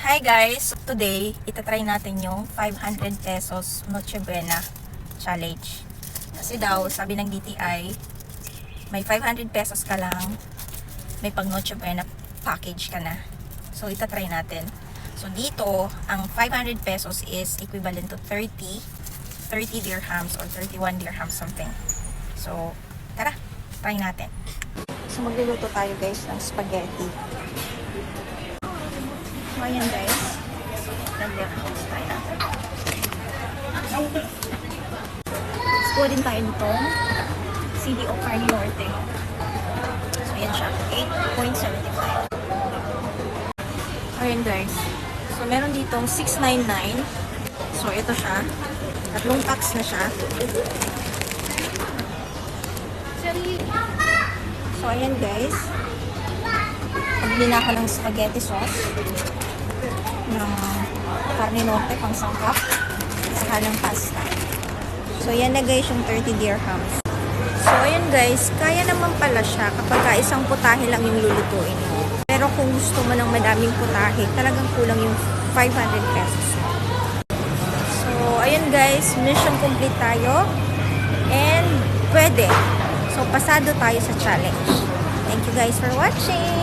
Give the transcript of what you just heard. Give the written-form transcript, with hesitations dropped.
Hi guys! Today, itatry natin yung 500 pesos Noche Buena challenge. Kasi daw, sabi ng DTI, may 500 pesos ka lang, may pang Noche Buena package ka na. So, itatry natin. So, dito, ang 500 pesos is equivalent to 30 dirhams or 31 dirhams something. So, tara, try natin. So, magluluto tayo guys ng spaghetti. So, ayan guys. Try natin. Let's go din tayo nitong CDO Carne Norte. So, ayan siya. 8.75. Ayan guys. So, meron ditong 699. So, ito siya. Tatlong packs na siya. So, ayan guys. Pabili na ako ng spaghetti sauce. Ng Carne Norte pang sangkap. Saka ng pasta. So, yan na guys yung 30 dirhams. So, ayan guys. Kaya naman pala siya kapag isang putahe lang yung lulutuin mo. Pero kung gusto mo ng madaming putahe, talagang kulang yung 500 pesos. So, ayan guys. Mission complete tayo. And, pwede. So, pasado tayo sa challenge. Thank you guys for watching!